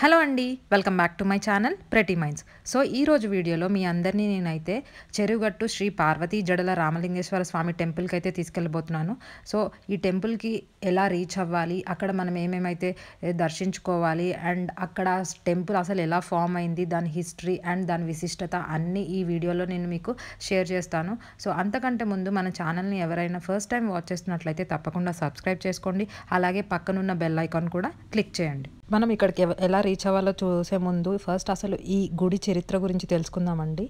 Hello అండి, welcome back to my channel pretty minds. So ఈరోజు వీడియోలో మీ అందరినీ నేనైతే చెరువుగట్టు శ్రీ పార్వతీ జడల రామలింగేశ్వర స్వామి టెంపుల్కి అయితే తీసుకెళ్ళబోతున్నాను. సో ఈ టెంపుల్కి ఎలా రీచ్ అవ్వాలి, అక్కడ మనం ఏమేమైతే దర్శించుకోవాలి, అండ్ అక్కడ టెంపుల్ అసలు ఎలా ఫామ్ అయింది, దాని హిస్టరీ అండ్ దాని విశిష్టత అన్నీ ఈ వీడియోలో నేను మీకు షేర్ చేస్తాను. సో అంతకంటే ముందు మన ఛానల్ని ఎవరైనా ఫస్ట్ టైం వాచ్ చేస్తున్నట్లయితే తప్పకుండా సబ్స్క్రైబ్ చేసుకోండి. అలాగే పక్కనున్న బెల్ ఐకాన్ కూడా క్లిక్ చేయండి. మనం ఇక్కడికి ఎలా రీచ్ అవ్వాలో చూసే ముందు ఫస్ట్ అసలు ఈ గుడి చరిత్ర గురించి తెలుసుకుందామండి.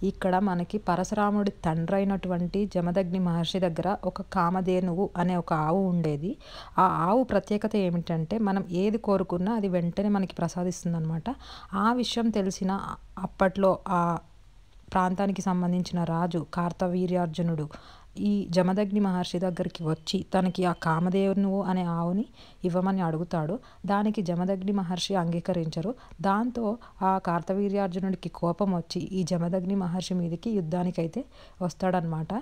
ఇక్కడ మనకి పరశురాముడి తండ్రి అయినటువంటి జమదగ్ని మహర్షి దగ్గర ఒక కామధేనువు అనే ఒక ఆవు ఉండేది. ఆ ఆవు ప్రత్యేకత ఏమిటంటే మనం ఏది కోరుకున్నా అది వెంటనే మనకి ప్రసాదిస్తుంది అనమాట. ఆ విషయం తెలిసిన అప్పట్లో ఆ ప్రాంతానికి సంబంధించిన రాజు కార్తవీర్యార్జునుడు ఈ జమదగ్ని మహర్షి దగ్గరికి వచ్చి తనకి ఆ కామధేనువు అనే ఆవుని ఇవ్వమని అడుగుతాడు. దానికి జమదగ్ని మహర్షి అంగీకరించరు. దాంతో ఆ కార్తవీర్యార్జునుడికి కోపం వచ్చి ఈ జమదగ్ని మహర్షి మీదకి యుద్ధానికైతే వస్తాడనమాట.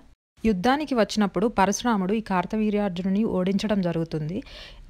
యుద్ధానికి వచ్చినప్పుడు పరశురాముడు ఈ కార్తవీర్యార్జునుని ఓడించడం జరుగుతుంది.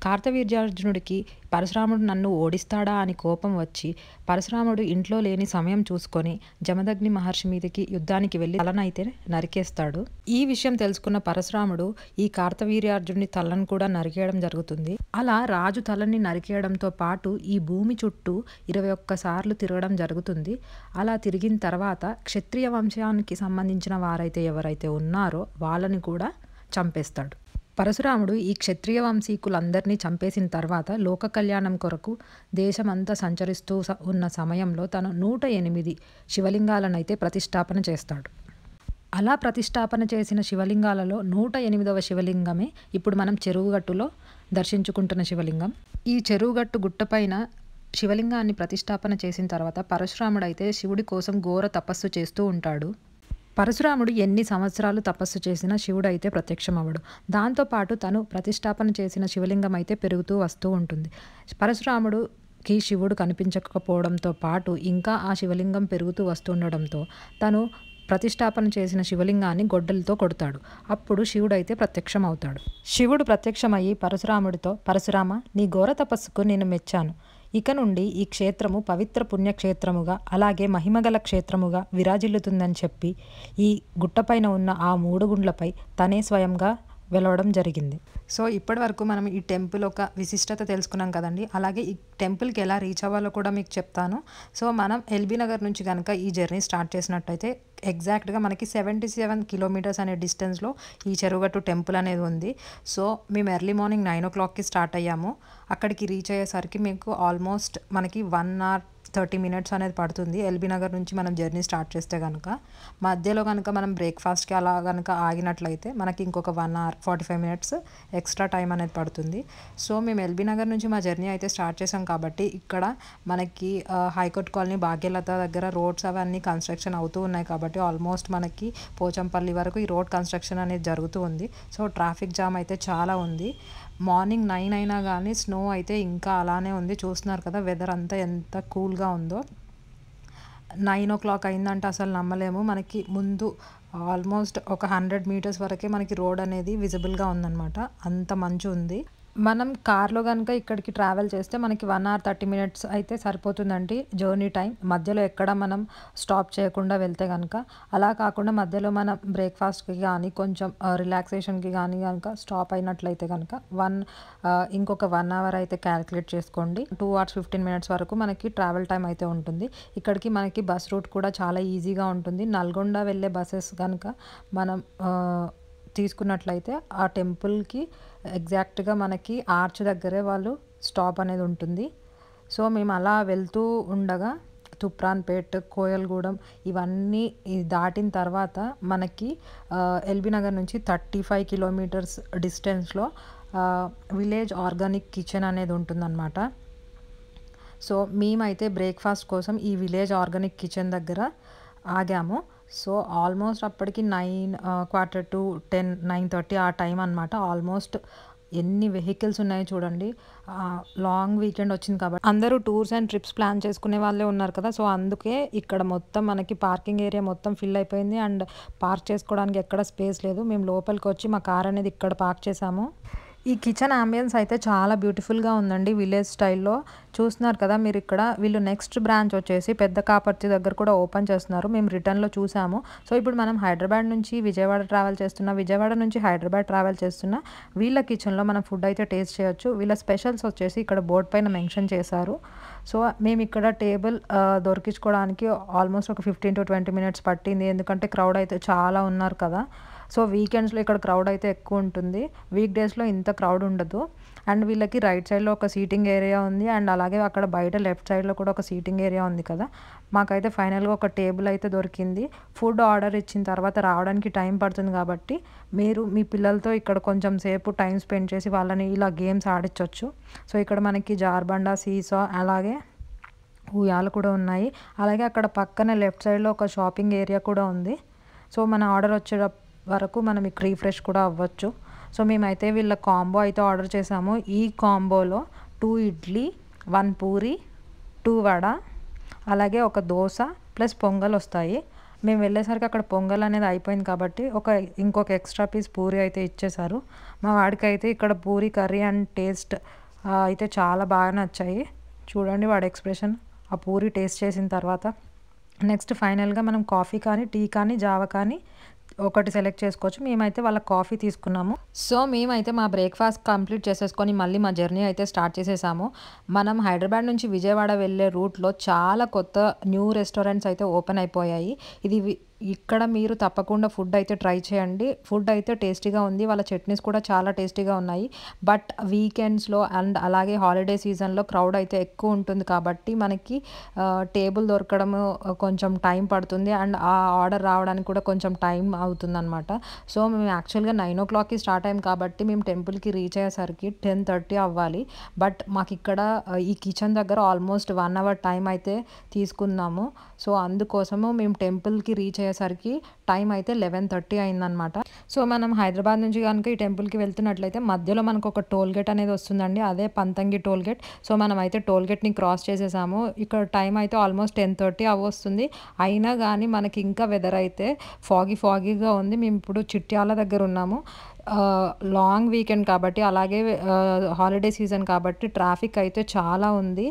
కార్తవీర్యార్జునుడికి పరశురాముడు నన్ను ఓడిస్తాడా అని కోపం వచ్చి పరశురాముడు ఇంట్లో లేని సమయం చూసుకొని జమదగ్ని మహర్షి మీదకి యుద్ధానికి వెళ్ళి తలనైతే నరికేస్తాడు. ఈ విషయం తెలుసుకున్న పరశురాముడు ఈ కార్తవీర్యార్జునుడి తలను కూడా నరికేయడం జరుగుతుంది. అలా రాజు తలని నరికేయడంతో పాటు ఈ భూమి చుట్టూ 21 సార్లు తిరగడం జరుగుతుంది. అలా తిరిగిన తర్వాత క్షత్రియ వంశానికి సంబంధించిన వారైతే ఎవరైతే ఉన్నారో వాళ్ళని కూడా చంపేస్తాడు. పరశురాముడు ఈ క్షత్రియ వంశీకులందరినీ చంపేసిన తర్వాత లోక కళ్యాణం కొరకు దేశమంతా సంచరిస్తూ ఉన్న సమయంలో తను 108 శివలింగాలనైతే ప్రతిష్టాపన చేస్తాడు. అలా ప్రతిష్టాపన చేసిన శివలింగాలలో 108వ శివలింగమే ఇప్పుడు మనం చెరువుగట్టులో దర్శించుకుంటున్న శివలింగం. ఈ చెరువుగట్టు గుట్టపైన శివలింగాన్ని ప్రతిష్టాపన చేసిన తర్వాత పరశురాముడు అయితే శివుడి కోసం ఘోర తపస్సు చేస్తూ ఉంటాడు. పరశురాముడు ఎన్ని సంవత్సరాలు తపస్సు చేసినా శివుడు అయితే ప్రత్యక్షమవ్వడు. దాంతోపాటు తను ప్రతిష్టాపన చేసిన శివలింగం అయితే పెరుగుతూ వస్తూ ఉంటుంది. పరశురాముడుకి శివుడు కనిపించకపోవడంతో పాటు ఇంకా ఆ శివలింగం పెరుగుతూ వస్తుండడంతో తను ప్రతిష్టాపన చేసిన శివలింగాన్ని గొడ్డలతో కొడతాడు. అప్పుడు శివుడు అయితే ప్రత్యక్షమవుతాడు. శివుడు ప్రత్యక్షమయ్యి పరశురాముడితో, పరశురామ, నీ ఘోర తపస్సుకు నేను మెచ్చాను. ఇక నుండి ఈ క్షేత్రము పవిత్ర పుణ్యక్షేత్రముగా అలాగే మహిమగల క్షేత్రముగా విరాజిల్లుతుందని చెప్పి ఈ గుట్టపైన ఉన్న ఆ 3 గుండ్లపై తనే స్వయంగా వెలవడం జరిగింది. సో ఇప్పటి వరకు మనం ఈ టెంపుల్ ఒక విశిష్టత తెలుసుకున్నాం కదండి. అలాగే ఈ టెంపుల్కి ఎలా రీచ్ అవ్వాలో కూడా మీకు చెప్తాను. సో మనం ఎల్బీ నగర్ నుంచి కనుక ఈ జర్నీ స్టార్ట్ చేసినట్టయితే ఎగ్జాక్ట్గా మనకి 77 కిలోమీటర్స్ అనే డిస్టెన్స్లో ఈ చెరువుగట్టు టెంపుల్ అనేది ఉంది. సో మేము ఎర్లీ మార్నింగ్ 9 o'clockకి స్టార్ట్ అయ్యాము. అక్కడికి రీచ్ అయ్యేసరికి మీకు ఆల్మోస్ట్ మనకి 1 hour 30 minutes అనేది పడుతుంది. ఎల్బీ నగర్ నుంచి మనం జర్నీ స్టార్ట్ చేస్తే కనుక మధ్యలో కనుక మనం బ్రేక్ఫాస్ట్కి అలా కనుక ఆగినట్లయితే మనకి ఇంకొక 1 hour 45 minutes ఎక్స్ట్రా టైం అనేది పడుతుంది. సో మేము ఎల్బీ నగర్ నుంచి మా జర్నీ అయితే స్టార్ట్ చేసాం కాబట్టి ఇక్కడ మనకి హైకోర్ట్ కాలనీ, భాగ్యలత దగ్గర రోడ్స్ అవన్నీ కన్స్ట్రక్షన్ అవుతూ ఉన్నాయి కాబట్టి ఆల్మోస్ట్ మనకి పోచంపల్లి వరకు ఈ రోడ్ కన్స్ట్రక్షన్ అనేది జరుగుతూ ఉంది. సో ట్రాఫిక్ జామ్ అయితే చాలా ఉంది. మార్నింగ్ 9 అయినా కానీ స్నో అయితే ఇంకా అలానే ఉంది. చూస్తున్నారు కదా వెదర్ అంతా ఎంత కూల్గా ఉందో. 9 o'clock అయిందంటే అసలు నమ్మలేము. మనకి ముందు ఆల్మోస్ట్ ఒక 100 meters వరకే మనకి రోడ్ అనేది విజిబుల్గా ఉందన్నమాట. అంత మంచు ఉంది. మనం కార్లో కనుక ఇక్కడికి ట్రావెల్ చేస్తే మనకి 1 hour 30 minutes అయితే సరిపోతుందండి జర్నీ టైం. మధ్యలో ఎక్కడ మనం స్టాప్ చేయకుండా వెళ్తే కనుక, అలా కాకుండా మధ్యలో మనం బ్రేక్ఫాస్ట్కి కానీ కొంచెం రిలాక్సేషన్కి కానీ కనుక స్టాప్ అయినట్లయితే కనుక ఇంకొక 1 hour అయితే క్యాలిక్యులేట్ చేసుకోండి. 2 hours 15 minutes వరకు మనకి ట్రావెల్ టైం అయితే ఉంటుంది. ఇక్కడికి మనకి బస్ రూట్ కూడా చాలా ఈజీగా ఉంటుంది. నల్గొండ వెళ్ళే బస్సెస్ కనుక మనం తీసుకున్నట్లయితే ఆ టెంపుల్కి ఎగ్జాక్ట్గా మనకి ఆర్చ్ దగ్గరే వాళ్ళు స్టాప్ అనేది ఉంటుంది. సో మేము అలా వెళ్తూ ఉండగా తుప్రాన్పేట్, కోయల్గూడెం ఇవన్నీ దాటిన తర్వాత మనకి ఎల్బీ నగర్ నుంచి 35 kilometers డిస్టెన్స్లో విలేజ్ ఆర్గానిక్ కిచెన్ అనేది ఉంటుందన్నమాట. సో మేమైతే బ్రేక్ఫాస్ట్ కోసం ఈ విలేజ్ ఆర్గానిక్ కిచెన్ దగ్గర ఆగాము. సో ఆల్మోస్ట్ అప్పటికి 9 quarter to 10 9:30 ఆ టైం అనమాట. ఆల్మోస్ట్ ఎన్ని వెహికల్స్ ఉన్నాయో చూడండి. లాంగ్ వీకెండ్ వచ్చింది కాబట్టి అందరూ టూర్స్ అండ్ ట్రిప్స్ ప్లాన్ చేసుకునే వాళ్ళే ఉన్నారు కదా. సో అందుకే ఇక్కడ మొత్తం మనకి పార్కింగ్ ఏరియా మొత్తం ఫిల్ అయిపోయింది. అండ్ పార్క్ చేసుకోవడానికి ఎక్కడ స్పేస్ లేదు. మేము లోపలికి వచ్చి మా కార్ అనేది ఇక్కడ పార్క్ చేసాము. ఈ కిచెన్ యాంబియన్స్ అయితే చాలా బ్యూటిఫుల్‌గా ఉందండి. విలేజ్ స్టైల్‌లో చూస్తున్నారు కదా మీరు ఇక్కడ. వీళ్ళు నెక్స్ట్ బ్రాంచ్ వచ్చేసి పెద్ద కాపర్తి దగ్గర కూడా ఓపెన్ చేస్తున్నారు. మేము రిటర్న్‌లో చూసాము. సో, ఇప్పుడు మనం హైదరాబాద్ నుంచి విజయవాడ ట్రావెల్ చేస్తున్నా, విజయవాడ నుంచి హైదరాబాద్ ట్రావెల్ చేస్తున్నా వీళ్ళ కిచెన్‌లో మనం ఫుడ్ అయితే టేస్ట్ చేయొచ్చు. వీళ్ళ స్పెషల్స్ వచ్చేసి ఇక్కడ బోర్డ్ పైన మెన్షన్ చేశారు. సో, మేము ఇక్కడ టేబుల్ దొరికించుకోవడానికి ఆల్మోస్ట్ ఒక 15-20 మినిట్స్ పట్టింది. ఎందుకంటే క్రౌడ్ అయితే చాలా ఉన్నారు కదా! సో, వీకెండ్స్‌లో ఇక్కడ క్రౌడ్ అయితే ఎక్కువ ఉంటుంది. వీక్ డేస్‌లో ఇంత క్రౌడ్ ఉండదు. అండ్ వీళ్ళకి రైట్ సైడ్‌లో ఒక సీటింగ్ ఏరియా ఉంది. అండ్ అలాగే అక్కడ బయట లెఫ్ట్ సైడ్‌లో కూడా ఒక సీటింగ్ ఏరియా ఉంది కదా! మాకైతే ఫైనల్‌గా ఒక టేబుల్ అయితే దొరికింది. ఫుడ్ ఆర్డర్ ఇచ్చిన తర్వాత రావడానికి టైం పడుతుంది కాబట్టి మీరు మీ పిల్లలతో ఇక్కడ కొంచెం సేపు టైం స్పెండ్ చేసి వాళ్ళని ఇలా గేమ్స్ ఆడించొచ్చు. సో, ఇక్కడ మనకి జార్బండ, సీసా అలాగే ఉయ్యాల కూడా ఉన్నాయి. అలాగే అక్కడ పక్కన లెఫ్ట్ సైడ్‌లో ఒక షాపింగ్ ఏరియా కూడా ఉంది. సో, మన ఆర్డర్ వచ్చే వరకు మనం ఇక్కడ రిఫ్రెష్ కూడా అవ్వచ్చు. సో, మేమైతే వీళ్ళ కాంబో అయితే ఆర్డర్ చేసాము. ఈ కాంబోలో 2 ఇడ్లీ, 1 పూరి, 2 వడ, అలాగే ఒక దోస ప్లస్ పొంగల్ వస్తాయి. మేము వెళ్ళేసరికి అక్కడ పొంగల్ అనేది అయిపోయింది కాబట్టి ఇంకొక ఎక్స్ట్రా పీస్ పూరి అయితే ఇచ్చేశారు. మా వాడికైతే ఇక్కడ పూరి కర్రీ అండ్ టేస్ట్ అయితే చాలా బాగా నచ్చాయి. చూడండి వాడి ఎక్స్‌ప్రెషన్ ఆ పూరి టేస్ట్ చేసిన తర్వాత. నెక్స్ట్ ఫైనల్‌గా మనం కాఫీ కానీ, టీ కానీ, జావ కానీ ఒకటి సెలెక్ట్ చేసుకోవచ్చు. మేమైతే వాళ్ళ కాఫీ తీసుకున్నాము. సో, మేమైతే మా బ్రేక్‌ఫాస్ట్ కంప్లీట్ చేసేసుకొని మళ్ళీ మా జర్నీ అయితే స్టార్ట్ చేసేసాము. మనం హైదరాబాద్ నుంచి విజయవాడ వెళ్ళే రూట్‌లో చాలా కొత్త న్యూ రెస్టారెంట్స్ అయితే ఓపెన్ అయిపోయాయి. ఇక్కడ మీరు తప్పకుండా ఫుడ్ అయితే ట్రై చేయండి. ఫుడ్ అయితే టేస్టీగా ఉంది. వాళ్ళ చట్నీస్ కూడా చాలా టేస్టీగా ఉన్నాయి. బట్ వీకెండ్స్‌లో అండ్ అలాగే హాలిడే సీజన్‌లో క్రౌడ్ అయితే ఎక్కువ ఉంటుంది కాబట్టి మనకి టేబుల్ దొరకడము కొంచెం టైం పడుతుంది. అండ్ ఆ ఆర్డర్ రావడానికి కూడా కొంచెం టైం అవుతుందనమాట. సో, మేము యాక్చువల్‌గా 9:00కి స్టార్ట్ అయ్యాం కాబట్టి మేము టెంపుల్‌కి రీచ్ అయ్యేసరికి 10:30 అవ్వాలి. బట్ మాకిక్కడ ఈ కిచెన్ దగ్గర ఆల్మోస్ట్ 1 అవర్ టైం అయితే తీసుకున్నాము. సో, అందుకోసము మేము టెంపుల్‌కి రీచ్ అయ్యేసరికి టైం అయితే 11:30 అయిందనమాట. సో, మనం హైదరాబాద్ నుంచి గనుక ఈ టెంపుల్‌కి వెళ్తున్నట్లయితే మధ్యలో మనకు ఒక టోల్ గేట్ అనేది వస్తుందండి. అదే పంతంగి టోల్ గేట్. సో, మనమైతే టోల్ గేట్‌ని క్రాస్ చేసేసాము. ఇక్కడ టైం అయితే ఆల్మోస్ట్ 10:30 అవ్వొస్తుంది. అయినా గానీ మనకి ఇంకా వెదర్ అయితే ఫాగీగా ఉంది. మేము ఇప్పుడు చిట్యాల దగ్గర ఉన్నాము. లాంగ్ వీకెండ్ కాబట్టి అలాగే హాలిడే సీజన్ కాబట్టి ట్రాఫిక్ అయితే చాలా ఉంది.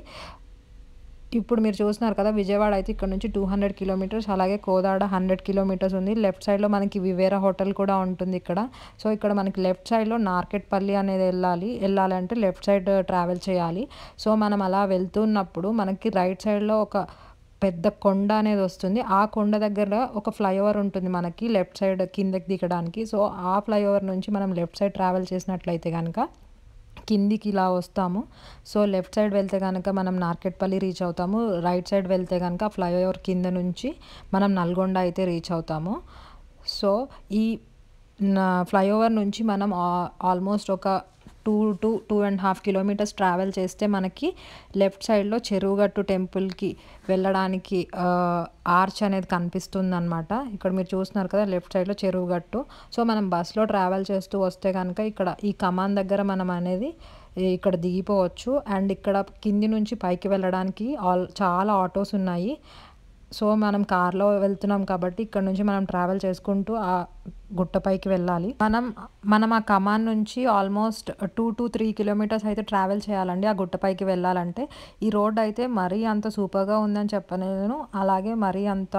ఇప్పుడు మీరు చూస్తున్నారు కదా! విజయవాడ అయితే ఇక్కడ నుంచి 200 కిలోమీటర్స్ అలాగే కోదాడ 100 కిలోమీటర్స్ ఉంది. లెఫ్ట్ సైడ్‌లో మనకి వివేరా హోటల్ కూడా ఉంటుంది ఇక్కడ. సో, ఇక్కడ మనకి లెఫ్ట్ సైడ్‌లో నార్కెట్పల్లి అనేది వెళ్ళాలంటే లెఫ్ట్ సైడ్ ట్రావెల్ చేయాలి. సో, మనం అలా వెళ్తున్నప్పుడు మనకి రైట్ సైడ్‌లో ఒక పెద్ద కొండ అనేది వస్తుంది. ఆ కొండ దగ్గర ఒక ఫ్లైఓవర్ ఉంటుంది మనకి లెఫ్ట్ సైడ్ కిందకి దిగడానికి. సో, ఆ ఫ్లైఓవర్ నుంచి మనం లెఫ్ట్ సైడ్ ట్రావెల్ చేసినట్లయితే గనక కిందికి ఇలా వస్తాము. సో, లెఫ్ట్ సైడ్ వెళ్తే గనక మనం నార్కెట్పల్లి రీచ్ అవుతాము. రైట్ సైడ్ వెళ్తే గనక ఫ్లైఓవర్ కింద నుంచి మనం నల్గొండ అయితే రీచ్ అవుతాము. సో, ఈ ఫ్లైఓవర్ నుంచి మనం ఆల్మోస్ట్ ఒక 2-2.5 కిలోమీటర్స్ ట్రావెల్ చేస్తే మనకి లెఫ్ట్ సైడ్‌లో చెరువుగట్టు టెంపుల్‌కి వెళ్ళడానికి ఆర్చ్ అనేది కనిపిస్తుందనమాట. ఇక్కడ మీరు చూస్తున్నారు కదా! లెఫ్ట్ సైడ్‌లో చెరువుగట్టు. సో, మనం బస్‌లో ట్రావెల్ చేస్తూ వస్తే గనక ఇక్కడ ఈ కమాన్ దగ్గర మనం అనేది ఇక్కడ దిగిపోవచ్చు. అండ్ ఇక్కడ కింది నుంచి పైకి వెళ్ళడానికి చాలా ఆటోస్ ఉన్నాయి. సో, మనం కార్‌లో వెళ్తున్నాం కాబట్టి ఇక్కడ నుంచి మనం ట్రావెల్ చేసుకుంటూ గుట్టపైకి వెళ్ళాలి. మనం ఆ కమాన్ నుంచి ఆల్మోస్ట్ 2-3 కిలోమీటర్స్ అయితే ట్రావెల్ చేయాలండి ఆ గుట్టపైకి వెళ్ళాలంటే. ఈ రోడ్ అయితే మరీ అంత సూపర్‌గా ఉందని చెప్పలేను. అలాగే మరీ అంత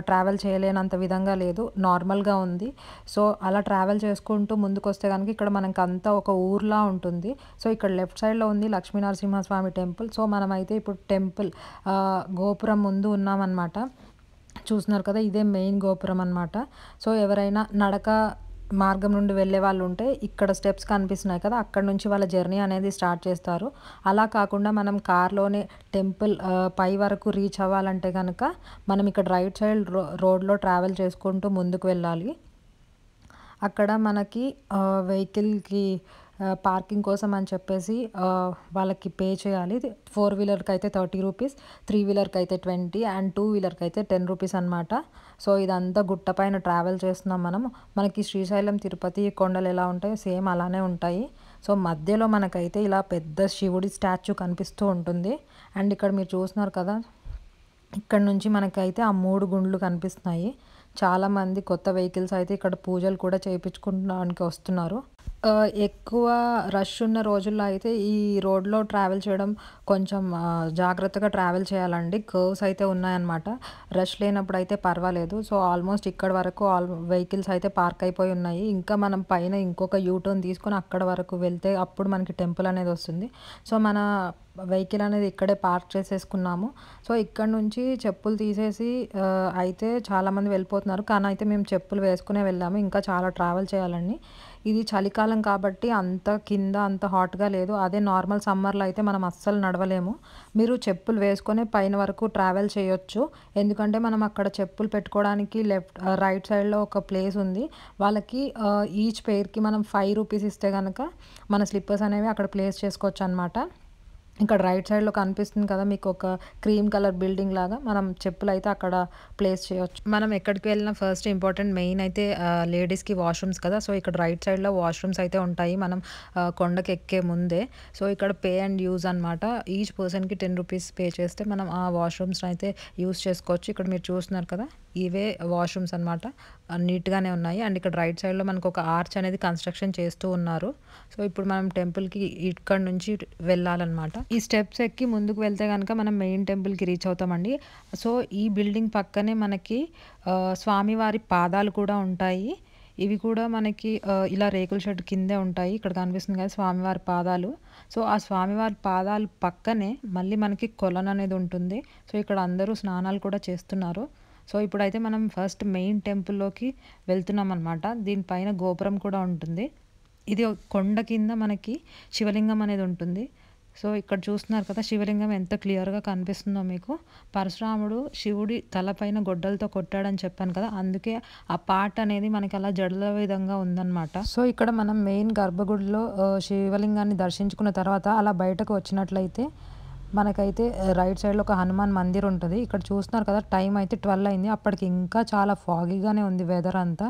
ట్రావెల్ చేయలేనంత విధంగా లేదు. నార్మల్‌గా ఉంది. సో, అలా ట్రావెల్ చేసుకుంటూ ముందుకొస్తే గనుక ఇక్కడ మనకంతా ఒక ఊర్లా ఉంటుంది. సో, ఇక్కడ లెఫ్ట్ సైడ్‌లో ఉంది లక్ష్మీనరసింహస్వామి టెంపుల్. సో, మనమైతే ఇప్పుడు టెంపుల్ గోపురం ముందు ఉన్నామనమాట. చూస్తున్నారు కదా! ఇదే మెయిన్ గోపురం అనమాట. సో, ఎవరైనా నడక మార్గం నుండి వెళ్ళే వాళ్ళు ఉంటే ఇక్కడ స్టెప్స్ కనిపిస్తున్నాయి కదా! అక్కడి నుంచి వాళ్ళ జర్నీ అనేది స్టార్ట్ చేస్తారు. అలా కాకుండా మనం కార్‌లోనే టెంపుల్ పై వరకు రీచ్ అవ్వాలంటే గనక మనం ఇక్కడ రైట్ సైడ్ రోడ్‌లో ట్రావెల్ చేసుకుంటూ ముందుకు వెళ్ళాలి. అక్కడ మనకి వెహికల్‌కి పార్కింగ్ కోసం అని చెప్పేసి వాళ్ళకి పే చేయాలి. 4 వీలర్‌కి అయితే 30 రూపీస్, 3 వీలర్‌కి అయితే 20 అండ్ 2 వీలర్‌కి అయితే 10 రూపీస్ అనమాట. సో, ఇదంతా గుట్ట పైన ట్రావెల్ చేస్తున్నాం మనం. మనకి శ్రీశైలం, తిరుపతి కొండలు ఎలా ఉంటాయో సేమ్ అలానే ఉంటాయి. సో, మధ్యలో మనకైతే ఇలా పెద్ద శివుడి స్టాచ్యూ కనిపిస్తూ ఉంటుంది. అండ్ ఇక్కడ మీరు చూస్తున్నారు కదా! ఇక్కడ నుంచి మనకైతే ఆ 3 గుండ్లు కనిపిస్తున్నాయి. చాలామంది కొత్త వెహికల్స్ అయితే ఇక్కడ పూజలు కూడా చేయించుకోవడానికి వస్తున్నారు. ఎక్కువ రష్ ఉన్న రోజుల్లో అయితే ఈ రోడ్‌లో ట్రావెల్ చేయడం కొంచెం జాగ్రత్తగా ట్రావెల్ చేయాలండి. కర్వ్స్ అయితే ఉన్నాయన్నమాట. రష్ లేనప్పుడైతే పర్వాలేదు. సో, ఆల్మోస్ట్ ఇక్కడి వరకు వెహికల్స్ అయితే పార్క్ అయిపోయి ఉన్నాయి. ఇంకా మనం పైన ఇంకొక యూ టర్న్ తీసుకొని అక్కడి వరకు వెళ్తే అప్పుడు మనకి టెంపుల్ అనేది వస్తుంది. సో, మన వెహికల్ అనేది ఇక్కడే పార్క్ చేసేసుకున్నాము. సో, ఇక్కడ నుంచి చెప్పులు తీసేసి అయితే చాలామంది వెళ్ళిపోతున్నారు. కానీ అయితే మేము చెప్పులు వేసుకునే వెళ్ళాము. ఇంకా చాలా ట్రావెల్ చేయాలండి. ఇది చలికాలం కాబట్టి అంత కింద అంత హాట్‌గా లేదు. అదే నార్మల్ సమ్మర్‌లో అయితే మనం అస్సలు నడవలేము. మీరు చెప్పులు వేసుకొనే పైన వరకు ట్రావెల్ చేయొచ్చు. ఎందుకంటే మనం అక్కడ చెప్పులు పెట్టుకోవడానికి రైట్ సైడ్‌లో ఒక ప్లేస్ ఉంది. వాళ్ళకి ఈచ్ పెయిర్‌కి మనం ₹5 ఇస్తే గనక మన స్లిప్పర్స్ అనేవి అక్కడ ప్లేస్ చేసుకోవచ్చనమాట. ఇక్కడ రైట్ సైడ్‌లో కనిపిస్తుంది కదా! మీకు ఒక క్రీమ్ కలర్ బిల్డింగ్ లాగా మనం చెప్పులైతే అక్కడ ప్లేస్ చేయొచ్చు. మనం ఎక్కడికి వెళ్ళినా ఫస్ట్ ఇంపార్టెంట్ మెయిన్ అయితే లేడీస్‌కి వాష్‌రూమ్స్ కదా! సో, ఇక్కడ రైట్ సైడ్‌లో వాష్‌రూమ్స్ అయితే ఉంటాయి. మనం కొండకి ఎక్కే ముందే. సో, ఇక్కడ పే అండ్ యూజ్ అనమాట. ఈచ్ పర్సన్‌కి ₹10 పే చేస్తే మనం ఆ వాష్‌రూమ్స్‌ని అయితే యూజ్ చేసుకోవచ్చు. ఇక్కడ మీరు చూస్తున్నారు కదా! ఇవే వాష్‌రూమ్స్ అనమాట. నీట్‌గానే ఉన్నాయి. అండ్ ఇక్కడ రైట్ సైడ్‌లో మనకు ఒక ఆర్చ్ అనేది కన్‌స్ట్రక్షన్ చేస్తూ ఉన్నారు. సో, ఇప్పుడు మనం టెంపుల్‌కి ఇక్కడి నుంచి వెళ్ళాలన్నమాట. ఈ స్టెప్స్ ఎక్కి ముందుకు వెళ్తే గనక మనం మెయిన్ టెంపుల్‌కి రీచ్ అవుతామండి. సో, ఈ బిల్డింగ్ పక్కనే మనకి స్వామివారి పాదాలు కూడా ఉంటాయి. ఇవి కూడా మనకి ఇలా రేకుల షెడ్ కిందే ఉంటాయి. ఇక్కడ కనిపిస్తుంది కదా! స్వామివారి పాదాలు. సో, ఆ స్వామివారి పాదాలు పక్కనే మళ్ళీ మనకి కొలను అనేది ఉంటుంది. సో, ఇక్కడ అందరూ స్నానాలు కూడా చేస్తున్నారు. సో, ఇప్పుడైతే మనం ఫస్ట్ మెయిన్ టెంపుల్‌లోకి వెళ్తున్నామనమాట. దీనిపైన గోపురం కూడా ఉంటుంది. ఇది కొండ కింద మనకి శివలింగం అనేది ఉంటుంది. సో, ఇక్కడ చూస్తున్నారు కదా! శివలింగం ఎంత క్లియర్‌గా కనిపిస్తుందో మీకు. పరశురాముడు శివుడి తలపైన గొడ్డలతో కొట్టాడని చెప్పాను కదా! అందుకే ఆ పార్ట్ అనేది మనకి అలా జడల విధంగా ఉందన్నమాట. సో, ఇక్కడ మనం మెయిన్ గర్భగుడిలో శివలింగాన్ని దర్శించుకున్న తర్వాత అలా బయటకు వచ్చినట్లయితే మనకైతే రైట్ సైడ్‌లో ఒక హనుమాన్ మందిర్ ఉంటది. ఇక్కడ చూస్తున్నారు కదా! టైం అయితే 12 అయింది. అప్పటికి ఇంకా చాలా ఫాగీగానే ఉంది వెదర్ అంతా.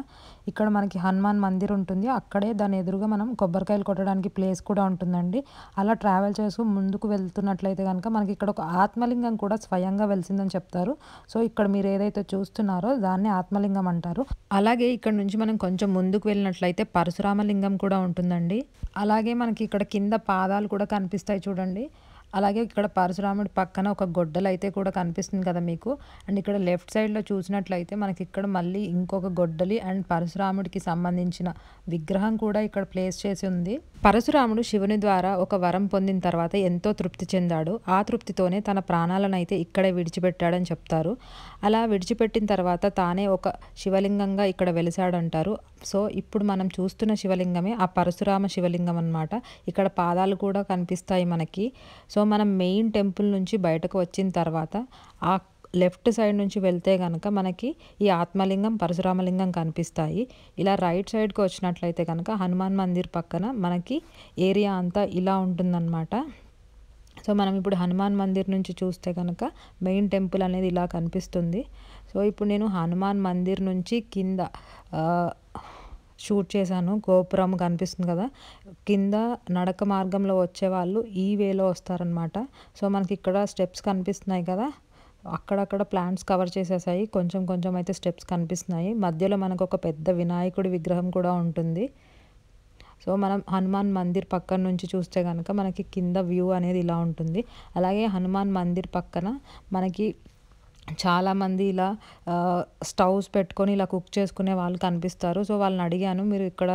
ఇక్కడ మనకి హనుమాన్ మందిర్ ఉంటుంది. అక్కడే దాని ఎదురుగా మనం కొబ్బరికాయలు కొట్టడానికి ప్లేస్ కూడా ఉంటుందండి. అలా ట్రావెల్ చేస్తూ ముందుకు వెళ్తున్నట్లయితే గనక మనకి ఇక్కడ ఒక ఆత్మలింగం కూడా స్వయంగా వెలిసిందని చెప్తారు. సో, ఇక్కడ మీరు ఏదైతే చూస్తున్నారో దాన్ని ఆత్మలింగం అంటారు. అలాగే ఇక్కడ నుంచి మనం కొంచెం ముందుకు వెళ్ళినట్లయితే పరశురామలింగం కూడా ఉంటుందండి. అలాగే మనకి ఇక్కడ కింద పాదాలు కూడా కనిపిస్తాయి చూడండి. అలాగే ఇక్కడ పరశురాముడి పక్కన ఒక గొడ్డలైతే కూడా కనిపిస్తుంది కదా మీకు. అండ్ ఇక్కడ లెఫ్ట్ సైడ్‌లో చూసినట్లయితే మనకి ఇక్కడ మళ్ళీ ఇంకొక గొడ్డలి అండ్ పరశురాముడికి సంబంధించిన విగ్రహం కూడా ఇక్కడ ప్లేస్ చేసి ఉంది. పరశురాముడు శివుని ద్వారా ఒక వరం పొందిన తర్వాత ఎంతో తృప్తి చెందాడు. ఆ తృప్తితోనే తన ప్రాణాలనైతే ఇక్కడే విడిచిపెట్టాడని చెప్తారు. అలా విడిచిపెట్టిన తర్వాత తానే ఒక శివలింగంగా ఇక్కడ వెలిసాడంటారు. సో, ఇప్పుడు మనం చూస్తున్న శివలింగమే ఆ పరశురామ శివలింగం అన్నమాట. ఇక్కడ పాదాలు కూడా కనిపిస్తాయి మనకి. సో, మనం మెయిన్ టెంపుల్ నుంచి బయటకు వచ్చిన తర్వాత ఆ లెఫ్ట్ సైడ్ నుంచి వెళ్తే గనక మనకి ఈ ఆత్మలింగం, పరశురామలింగం కనిపిస్తాయి. ఇలా రైట్ సైడ్‌కి వచ్చినట్లయితే గనక హనుమాన్ మందిర్ పక్కన మనకి ఏరియా అంతా ఇలా ఉంటుందన్నమాట. సో, మనం ఇప్పుడు హనుమాన్ మందిర్ నుంచి చూస్తే గనక మెయిన్ టెంపుల్ అనేది ఇలా కనిపిస్తుంది. సో, ఇప్పుడు నేను హనుమాన్ మందిర్ నుంచి కింద షూట్ చేశాను. గోపురం కనిపిస్తుంది కదా! కింద నడక మార్గంలో వచ్చేవాళ్ళు ఈ వేలో వస్తారనమాట. సో, మనకి ఇక్కడ స్టెప్స్ కనిపిస్తున్నాయి కదా! అక్కడక్కడ ప్లాంట్స్ కవర్ చేసేసాయి. కొంచెం కొంచెం అయితే స్టెప్స్ కనిపిస్తున్నాయి. మధ్యలో మనకు ఒక పెద్ద వినాయకుడి విగ్రహం కూడా ఉంటుంది. సో, మనం హనుమాన్ మందిర్ పక్కన నుంచి చూస్తే గనక మనకి కింద వ్యూ అనేది ఇలా ఉంటుంది. అలాగే హనుమాన్ మందిర్ పక్కన మనకి చాలామంది ఇలా స్టవ్స్ పెట్టుకొని ఇలా కుక్ చేసుకునే వాళ్ళు కనిపిస్తారు. సో, వాళ్ళని అడిగాను, మీరు ఇక్కడ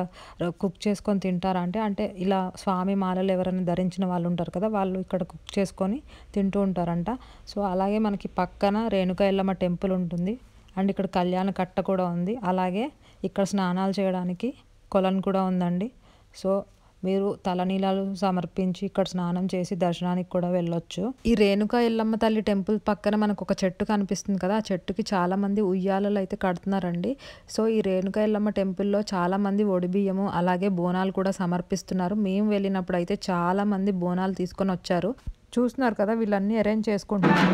కుక్ చేసుకొని తింటారా అంటే, అంటే ఇలా స్వామి మాలలు ఎవరైనా ధరించిన వాళ్ళు ఉంటారు కదా! వాళ్ళు ఇక్కడ కుక్ చేసుకొని తింటూ ఉంటారంట. సో, అలాగే మనకి పక్కన రేణుకా ఎల్లమ్మ టెంపుల్ ఉంటుంది. అండ్ ఇక్కడ కళ్యాణ కట్ట కూడా ఉంది. అలాగే ఇక్కడ స్నానాలు చేయడానికి కొలను కూడా ఉందండి. సో, మీరు తలనీలాలు సమర్పించి ఇక్కడ స్నానం చేసి దర్శనానికి కూడా వెళ్ళొచ్చు. ఈ రేణుకా ఎల్లమ్మ తల్లి టెంపుల్ పక్కన మనకు ఒక చెట్టు కనిపిస్తుంది కదా! ఆ చెట్టుకి చాలామంది ఉయ్యాలలు అయితే కడుతున్నారండి. సో, ఈ రేణుకా ఎల్లమ్మ టెంపుల్‌లో చాలామంది ఒడిబియ్యము అలాగే బోనాలు కూడా సమర్పిస్తున్నారు. మేము వెళ్ళినప్పుడు అయితే చాలామంది బోనాలు తీసుకొని వచ్చారు. చూస్తున్నారు కదా! వీళ్ళన్నీ అరేంజ్ చేసుకుంటున్నారు.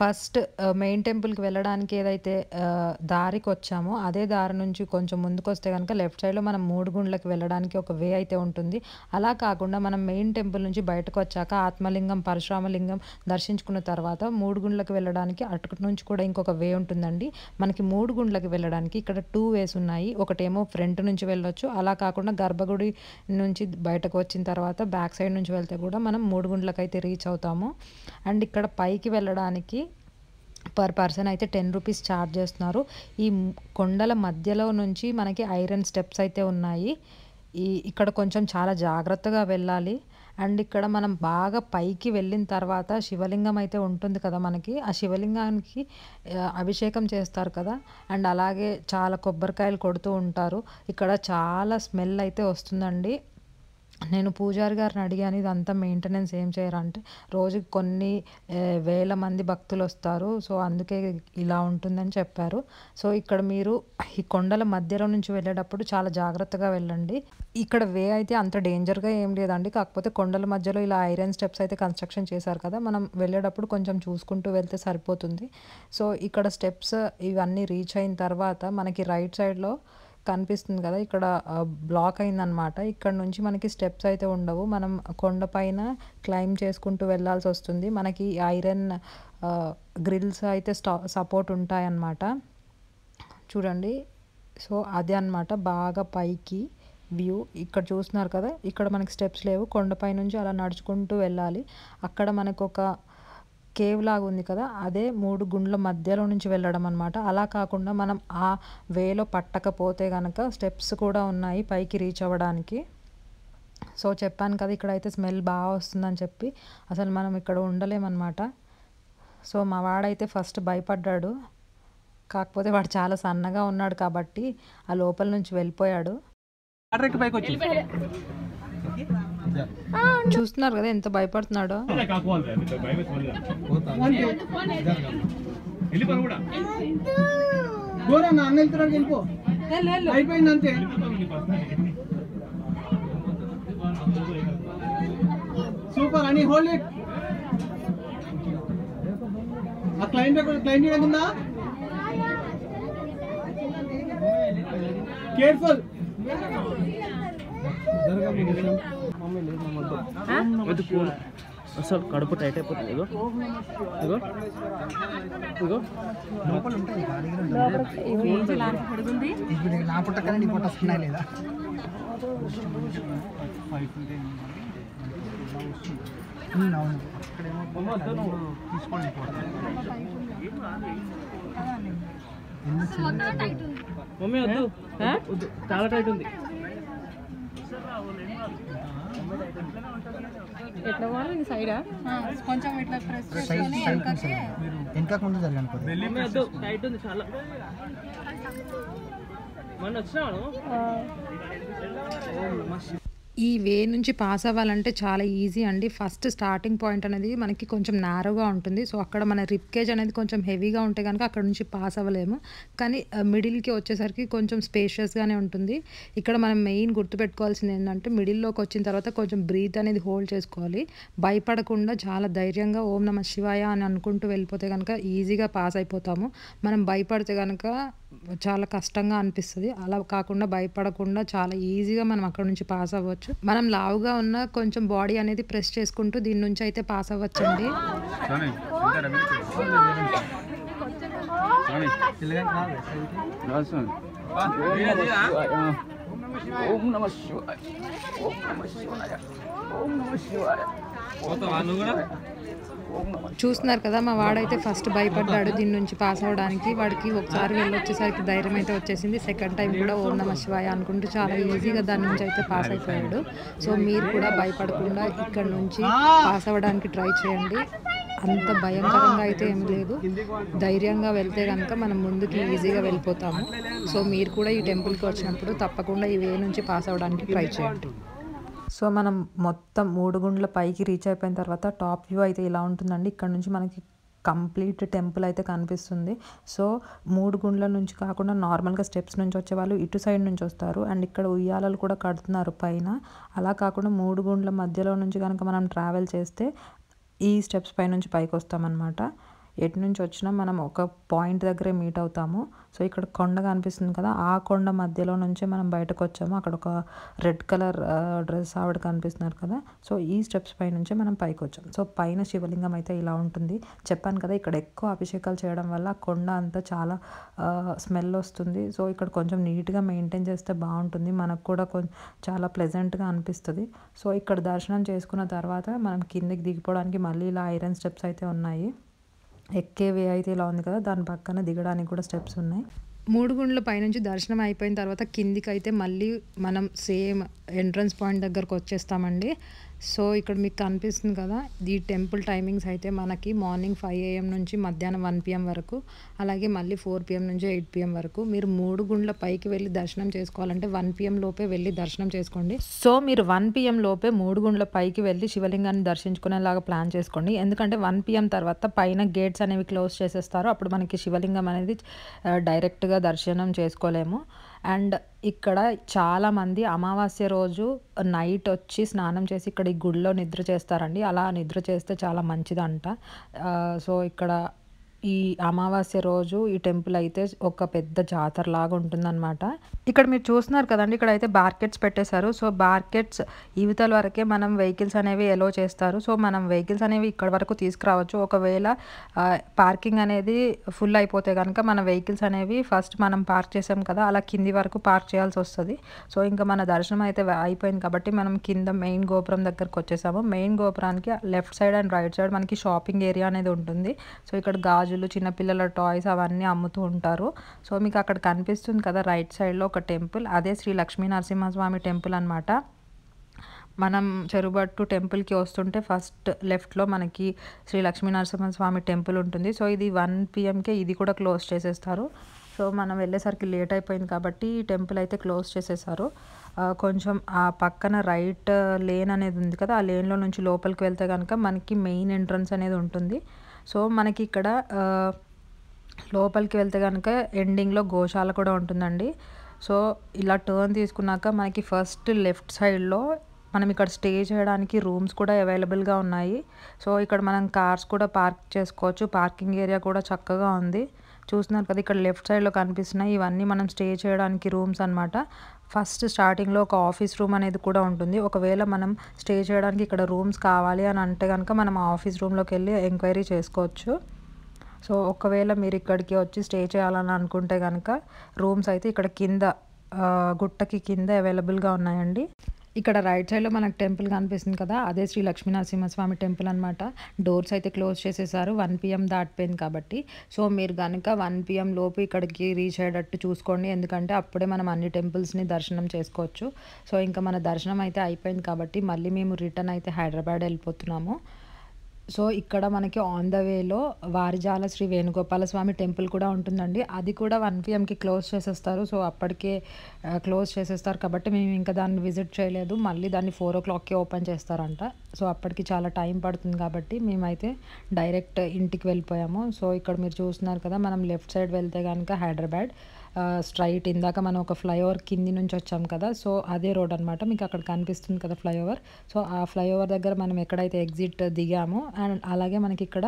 ఫస్ట్ మెయిన్ టెంపుల్‌కి వెళ్ళడానికి ఏదైతే దారికొచ్చామో, అదే దారి నుంచి కొంచెం ముందుకొస్తే గనక లెఫ్ట్ సైడ్‌లో మనం 3 గుండ్లకి వెళ్ళడానికి ఒక వే అయితే ఉంటుంది. అలా కాకుండా మనం మెయిన్ టెంపుల్ నుంచి బయటకొచ్చాక ఆత్మలింగం, పరశురామలింగం దర్శించుకున్న తర్వాత 3 గుండ్లకి వెళ్ళడానికి అటు నుంచి కూడా ఇంకొక వే ఉంటుందండి. మనకి 3 గుండ్లకి వెళ్ళడానికి ఇక్కడ 2 వేస్ ఉన్నాయి. ఒకటేమో ఫ్రంట్ నుంచి వెళ్ళొచ్చు. అలా కాకుండా గర్భగుడి నుంచి బయటకు వచ్చిన తర్వాత బ్యాక్ సైడ్ నుంచి వెళ్తే కూడా మనం 3 గుండ్లకైతే రీచ్ అవుతాము. అండ్ ఇక్కడ పైకి వెళ్ళడానికి పర్ పర్సన్ అయితే 10 రూపీస్ ఛార్జ్ చేస్తున్నారు. ఈ కొండల మధ్యలో నుంచి మనకి ఐరన్ స్టెప్స్ అయితే ఉన్నాయి. ఇక్కడ కొంచెం చాలా జాగ్రత్తగా వెళ్ళాలి. అండ్ ఇక్కడ మనం బాగా పైకి వెళ్ళిన తర్వాత శివలింగం అయితే ఉంటుంది కదా మనకి. ఆ శివలింగానికి అభిషేకం చేస్తారు కదా. అండ్ అలాగే చాలా కొబ్బరికాయలు కొడుతూ ఉంటారు. ఇక్కడ చాలా స్మెల్ అయితే వస్తుందండి. నేను పూజారి గారిని అడిగాను, ఇదంతా మెయింటెనెన్స్ ఏం చేయరంటే, రోజుకి కొన్ని వేల మంది భక్తులొస్తారు. సో, అందుకే ఇలా ఉంటుందని చెప్పారు. సో, ఇక్కడ మీరు ఈ కొండల మధ్యలో నుంచి వెళ్ళేటప్పుడు చాలా జాగ్రత్తగా వెళ్ళండి. ఇక్కడ వే అయితే అంత డేంజర్‌గా ఏం లేదండి. కాకపోతే కొండల మధ్యలో ఇలా ఐరన్ స్టెప్స్ అయితే కన్‌స్ట్రక్షన్ చేశారు కదా. మనం వెళ్ళేటప్పుడు కొంచెం చూసుకుంటూ వెళ్తే సరిపోతుంది. సో, ఇక్కడ స్టెప్స్ ఇవన్నీ రీచ్ అయిన తర్వాత మనకి రైట్ సైడ్‌లో కనిపిస్తుంది కదా, ఇక్కడ బ్లాక్ అయిందనమాట. ఇక్కడ నుంచి మనకి స్టెప్స్ అయితే ఉండవు. మనం కొండపైన క్లైంబ్ చేసుకుంటూ వెళ్ళాల్సి వస్తుంది. మనకి ఐరన్ గ్రిల్స్ అయితే సపోర్ట్ ఉంటాయన్నమాట. చూడండి. సో, అదే అనమాట బాగా పైకి వ్యూ. ఇక్కడ చూస్తున్నారు కదా, ఇక్కడ మనకి స్టెప్స్ లేవు. కొండపై నుంచి అలా నడుచుకుంటూ వెళ్ళాలి. అక్కడ మనకొక కేవ్ లాగా ఉంది కదా, అదే 3 గుండ్ల మధ్యలో నుంచి వెళ్ళడం అనమాట. అలా కాకుండా మనం ఆ వేలో పట్టకపోతే గనక స్టెప్స్ కూడా ఉన్నాయి పైకి రీచ్ అవ్వడానికి. సో, చెప్పాను కదా ఇక్కడైతే స్మెల్ బాగా వస్తుందని చెప్పి, అసలు మనం ఇక్కడ ఉండలేమన్నమాట. సో, మా వాడైతే ఫస్ట్ భయపడ్డాడు. కాకపోతే వాడు చాలా సన్నగా ఉన్నాడు కాబట్టి ఆ లోపల నుంచి వెళ్ళిపోయాడు. చూస్తున్నారు కదా ఎంత భయపడుతున్నాడో. సూపర్ అని హోల్డ్ ఇట్. ఆ క్లైంట్ ఏముందా? కేర్ఫుల్. అసలు కడుపు టైట్ అయిపోతుంది. ఇగో ఇగో ఇగో నా పుట్ట కదా నీ పుట్ట వస్తున్నాయి లేదా? అవును, తీసుకోండి. మమ్మీ వద్దు, చాలా టైట్ ఉంది. ఎట్లా పోవాలి సైడా కొంచెం ఇట్లా ప్రెస్ చేసుకొని వెనక ముందు జరగను వద్దు, టైట్ ఉంది చాలా. మొన్న వచ్చినాను. ఈ వే నుంచి పాస్ అవ్వాలంటే చాలా ఈజీ అండి. ఫస్ట్ స్టార్టింగ్ పాయింట్ అనేది మనకి కొంచెం నారోగా ఉంటుంది. సో, అక్కడ మన రిప్ కేజ్ అనేది కొంచెం హెవీగా ఉంటే కనుక అక్కడ నుంచి పాస్ అవ్వలేము. కానీ మిడిల్కి వచ్చేసరికి కొంచెం స్పేషియస్గానే ఉంటుంది. ఇక్కడ మనం మెయిన్ గుర్తుపెట్టుకోవాల్సింది ఏంటంటే, మిడిల్లోకి వచ్చిన తర్వాత కొంచెం బ్రీత్ అనేది హోల్డ్ చేసుకోవాలి. భయపడకుండా చాలా ధైర్యంగా ఓం నమః శివాయ అని అనుకుంటూ వెళ్ళిపోతే కనుక ఈజీగా పాస్ అయిపోతాము. మనం భయపడితే కనుక చాలా కష్టంగా అనిపిస్తుంది. అలా కాకుండా భయపడకుండా చాలా ఈజీగా మనం అక్కడ నుంచి పాస్ అవ్వచ్చు. మనం లావుగా ఉన్న కొంచెం బాడీ అనేది ప్రెస్ చేసుకుంటూ దీని నుంచి అయితే పాస్ అవ్వచ్చండి. చూస్తున్నారు కదా, మా వాడైతే ఫస్ట్ భయపడ్డాడు దీని నుంచి పాస్ అవ్వడానికి. వాడికి ఒకసారి వెళ్ళొచ్చేసరికి ధైర్యం అయితే వచ్చేసింది. సెకండ్ టైం కూడా ఓం నమః శివాయ అనుకుంటూ చాలా ఈజీగా దాని నుంచి అయితే పాస్ అయిపోయాడు. సో, మీరు కూడా భయపడకుండా ఇక్కడ నుంచి పాస్ అవ్వడానికి ట్రై చేయండి. అంత భయంకరంగా అయితే ఏమి లేదు. ధైర్యంగా వెళ్తే కనుక మనం ముందుకి ఈజీగా వెళ్ళిపోతాము. సో, మీరు కూడా ఈ టెంపుల్కి వచ్చినప్పుడు తప్పకుండా ఈ వే నుంచి పాస్ అవ్వడానికి ట్రై చేయండి. సో, మనం మొత్తం 3 గుండ్ల పైకి రీచ్ అయిపోయిన తర్వాత టాప్ వ్యూ అయితే ఇలా ఉంటుందండి. ఇక్కడ నుంచి మనకి కంప్లీట్ టెంపుల్ అయితే కనిపిస్తుంది. సో, 3 గుండ్ల నుంచి కాకుండా నార్మల్గా స్టెప్స్ నుంచి వచ్చే వాళ్ళు ఇటు సైడ్ నుంచి వస్తారు. అండ్ ఇక్కడ ఉయ్యాలలు కూడా కడుతున్నారు పైన. అలా కాకుండా 3 గుండ్ల మధ్యలో నుంచి కనుక మనం ట్రావెల్ చేస్తే ఈ స్టెప్స్ పై నుంచి పైకి వస్తామన్నమాట. ఎటు నుంచి వచ్చినా మనం ఒక పాయింట్ దగ్గరే మీట్ అవుతాము. సో ఇక్కడ కొండ కనిపిస్తుంది కదా, ఆ కొండ మధ్యలో నుంచే మనం బయటకు వచ్చాము. అక్కడ ఒక రెడ్ కలర్ డ్రెస్ ఆవిడ కనిపిస్తున్నారు కదా, సో ఈ స్టెప్స్ పై నుంచే మనం పైకి వచ్చాం. సో పైన శివలింగం అయితే ఇలా ఉంటుంది. చెప్పాను కదా, ఇక్కడ ఎక్కువ అభిషేకాలు చేయడం వల్ల కొండ అంతా చాలా స్మెల్ వస్తుంది. సో ఇక్కడ కొంచెం నీట్గా మెయింటైన్ చేస్తే బాగుంటుంది, మనకు కూడా చాలా ప్లెజెంట్గా అనిపిస్తుంది. సో ఇక్కడ దర్శనం చేసుకున్న తర్వాత మనం కిందకి దిగిపోవడానికి మళ్ళీ ఇలా ఐరన్ స్టెప్స్ అయితే ఉన్నాయి. ఎక్కే వే అయితే ఇలా ఉంది కదా, దాని పక్కన దిగడానికి కూడా స్టెప్స్ ఉన్నాయి. 3 గుండ్ల పైనుంచి దర్శనం అయిపోయిన తర్వాత కిందికి అయితే మళ్ళీ మనం సేమ్ ఎంట్రన్స్ పాయింట్ దగ్గరకు వచ్చేస్తామండి. సో ఇక్కడ మీకు కనిపిస్తుంది కదా, ఈ టెంపుల్ టైమింగ్స్ అయితే మనకి మార్నింగ్ 5 AM నుంచి మధ్యాహ్నం 1 PM వరకు, అలాగే మళ్ళీ 4 PM నుంచి 8 PM వరకు. మీరు 3 గుండ్ల పైకి వెళ్ళి దర్శనం చేసుకోవాలంటే 1 PM లోపే వెళ్ళి దర్శనం చేసుకోండి. సో మీరు 1 PM లోపే 3 గుండ్ల పైకి వెళ్ళి శివలింగాన్ని దర్శించుకునేలాగా ప్లాన్ చేసుకోండి. ఎందుకంటే 1 PM తర్వాత పైన గేట్స్ అనేవి క్లోజ్ చేసేస్తారు. అప్పుడు మనకి శివలింగం అనేది డైరెక్ట్గా దర్శనం చేసుకోలేము. అండ్ ఇక్కడ చాలామంది అమావాస్య రోజు నైట్ వచ్చి స్నానం చేసి ఇక్కడ ఈ గుడిలో నిద్ర చేస్తారండి. అలా నిద్ర చేస్తే చాలా మంచిదంట. సో ఇక్కడ ఈ అమావాస్య రోజు ఈ టెంపుల్ అయితే ఒక పెద్ద జాతర లాగా ఉంటుందన్నమాట. ఇక్కడ మీరు చూస్తున్నారు కదండి, ఇక్కడ అయితే బార్కెట్స్ పెట్టేశారు. సో బార్కెట్స్ ఇవతల వరకే మనం వెహికల్స్ అనేవి ఎలో చేస్తారు. సో మనం వెహికల్స్ అనేవి ఇక్కడ వరకు తీసుకురావచ్చు. ఒకవేళ పార్కింగ్ అనేది ఫుల్ అయిపోతే కనుక మన వెహికల్స్ అనేవి ఫస్ట్ మనం పార్క్ చేసాం కదా, అలా కింది వరకు పార్క్ చేయాల్సి వస్తుంది. సో ఇంకా మన దర్శనం అయితే అయిపోయింది కాబట్టి మనం కింద మెయిన్ గోపురం దగ్గరకు వచ్చేసాము. మెయిన్ గోపురానికి left side and right side మనకి షాపింగ్ ఏరియా అనేది ఉంటుంది. సో ఇక్కడ గాజులు, చిన్నపిల్లల టాయ్స్ అవన్నీ అమ్ముతూ ఉంటారు. సో మీకు అక్కడ కనిపిస్తుంది కదా రైట్ సైడ్లో ఒక టెంపుల్, అదే శ్రీ లక్ష్మీ నరసింహస్వామి టెంపుల్ అనమాట. మనం చెరుగట్టు టెంపుల్కి వస్తుంటే ఫస్ట్ లెఫ్ట్లో మనకి శ్రీ లక్ష్మీ నరసింహస్వామి టెంపుల్ ఉంటుంది. సో ఇది 1 PMకే ఇది కూడా క్లోజ్ చేసేస్తారు. సో మనం వెళ్ళేసరికి లేట్ అయిపోయింది కాబట్టి ఈ టెంపుల్ అయితే క్లోజ్ చేసేసారు. కొంచెం ఆ పక్కన రైట్ లేన్ అనేది ఉంది కదా, ఆ లేన్లో నుంచి లోపలికి వెళ్తే కనుక మనకి మెయిన్ ఎంట్రన్స్ అనేది ఉంటుంది. సో మనకి ఇక్కడ లోపలికి వెళ్తే కనుక ఎండింగ్లో గోశాల కూడా ఉంటుందండి. సో ఇలా టర్న్ తీసుకున్నాక మనకి ఫస్ట్ లెఫ్ట్ సైడ్లో మనం ఇక్కడ స్టే చేయడానికి రూమ్స్ కూడా అవైలబుల్గా ఉన్నాయి. సో ఇక్కడ మనం కార్స్ కూడా పార్క్ చేసుకోవచ్చు. పార్కింగ్ ఏరియా కూడా చక్కగా ఉంది. చూస్తున్నారు కదా, ఇక్కడ లెఫ్ట్ సైడ్లో కనిపిస్తున్నాయి ఇవన్నీ మనం స్టే చేయడానికి రూమ్స్ అనమాట. ఫస్ట్ స్టార్టింగ్లో ఒక ఆఫీస్ రూమ్ అనేది కూడా ఉంటుంది. ఒకవేళ మనం స్టే చేయడానికి ఇక్కడ రూమ్స్ కావాలి అని అంటే కనుక మనం ఆ ఆఫీస్ రూమ్లోకి వెళ్ళి ఎంక్వైరీ చేసుకోవచ్చు. సో ఒకవేళ మీరు ఇక్కడికి వచ్చి స్టే చేయాలని అనుకుంటే కనుక రూమ్స్ అయితే ఇక్కడ కింద గుట్టకి కింద అవైలబుల్గా ఉన్నాయండి. ఇక్కడ రైట్ సైడ్లో మనకు టెంపుల్ కనిపిస్తుంది కదా, అదే శ్రీ లక్ష్మీ నరసింహస్వామి టెంపుల్ అనమాట. డోర్స్ అయితే క్లోజ్ చేసేసారు 1 PM దాటిపోయింది కాబట్టి. సో మీరు కనుక 1 PM లోపు ఇక్కడికి రీచ్ అయ్యేటట్టు చూసుకోండి, ఎందుకంటే అప్పుడే మనం అన్ని టెంపుల్స్ని దర్శనం చేసుకోవచ్చు. సో ఇంకా మన దర్శనం అయితే అయిపోయింది కాబట్టి మళ్ళీ మేము రిటర్న్ అయితే హైదరాబాద్ వెళ్ళిపోతున్నాము. సో ఇక్కడ మనకి ఆన్ ద వేలో వారిజాల శ్రీ వేణుగోపాల స్వామి టెంపుల్ కూడా ఉంటుందండి. అది కూడా 1 PMకి క్లోజ్ చేసేస్తారు. సో అప్పటికే క్లోజ్ చేసేస్తారు కాబట్టి మేము ఇంకా దాన్ని విజిట్ చేయలేదు. మళ్ళీ దాన్ని 4 o'clockకే ఓపెన్ చేస్తారంట. సో అప్పటికి చాలా టైం పడుతుంది కాబట్టి మేమైతే డైరెక్ట్ ఇంటికి వెళ్ళిపోయాము. సో ఇక్కడ మీరు చూస్తున్నారు కదా, మనం లెఫ్ట్ సైడ్ వెళ్తే కనుక హైదరాబాద్ స్ట్రైట్, ఇందాక మనం ఒక ఫ్లైఓవర్ కింది నుంచి వచ్చాం కదా, సో అదే రోడ్ అనమాట. మీకు అక్కడ కనిపిస్తుంది కదా ఫ్లైఓవర్. సో ఆ ఫ్లైఓవర్ దగ్గర మనం ఎక్కడైతే ఎగ్జిట్ దిగామో అండ్ అలాగే మనకి ఇక్కడ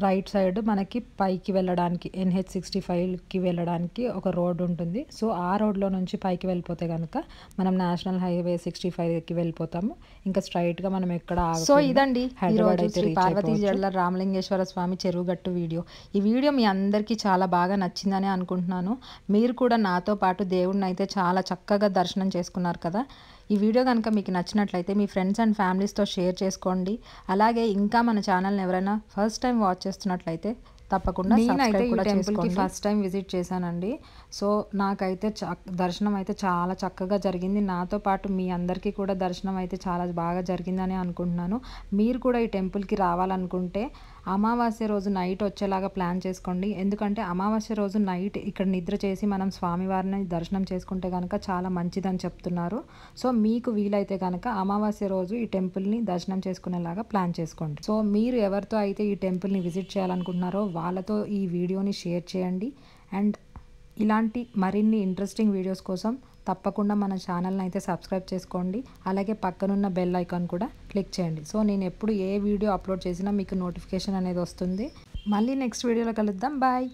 రైట్ సైడ్ మనకి పైకి వెళ్ళడానికి NH65కి వెళ్ళడానికి ఒక రోడ్ ఉంటుంది. సో ఆ రోడ్లో నుంచి పైకి వెళ్ళిపోతే కనుక మనం నేషనల్ హైవే 65కి వెళ్ళిపోతాము. ఇంకా స్ట్రైట్గా మనం ఎక్కడ సో ఇదండి హైదరాబాద్ అయితే శ్రీ పార్వతీ జడల రామలింగేశ్వర స్వామి చెరువుగట్టు వీడియో. ఈ వీడియో మీ అందరికీ చాలా బాగా నచ్చిందని అనుకుంటున్నాను. మీరు కూడా నాతో పాటు దేవుడిని అయితే చాలా చక్కగా దర్శనం చేసుకున్నారు కదా. ఈ వీడియో కనుక మీకు నచ్చినట్లయితే మీ ఫ్రెండ్స్ అండ్ ఫ్యామిలీస్తో షేర్ చేసుకోండి. అలాగే ఇంకా మన ఛానల్ని ఎవరైనా ఫస్ట్ టైం వాచ్ చేస్తున్నట్లయితే తప్పకుండా నేనైతే ఈ టెంపుల్కి చేసుకోండి. ఫస్ట్ టైం విజిట్ చేశానండి. సో నాకైతే దర్శనం అయితే చాలా చక్కగా జరిగింది. నాతో పాటు మీ అందరికీ కూడా దర్శనం అయితే చాలా బాగా జరిగిందని అనుకుంటున్నాను. మీరు కూడా ఈ టెంపుల్కి రావాలనుకుంటే అమావాస్య రోజు నైట్ వచ్చేలాగా ప్లాన్ చేసుకోండి. ఎందుకంటే అమావాస్య రోజు నైట్ ఇక్కడ నిద్ర చేసి మనం స్వామివారిని దర్శనం చేసుకుంటే కనుక చాలా మంచిదని చెప్తున్నారు. సో మీకు వీలైతే కనుక అమావాస్య రోజు ఈ టెంపుల్ని దర్శనం చేసుకునేలాగా ప్లాన్ చేసుకోండి. సో మీరు ఎవరితో అయితే ఈ టెంపుల్ని విజిట్ చేయాలనుకుంటున్నారో వాళ్ళతో ఈ వీడియోని షేర్ చేయండి. అండ్ ఇలాంటి మరిన్ని ఇంట్రెస్టింగ్ వీడియోస్ కోసం తప్పకుండా మన ఛానల్ని అయితే సబ్స్క్రైబ్ చేసుకోండి. అలాగే పక్కనున్న బెల్ ఐకాన్ కూడా క్లిక్ చేయండి. సో నేను ఎప్పుడు ఏ వీడియో అప్లోడ్ చేసినా మీకు నోటిఫికేషన్ అనేది వస్తుంది. మళ్ళీ నెక్స్ట్ వీడియోలో కలుద్దాం. బాయ్.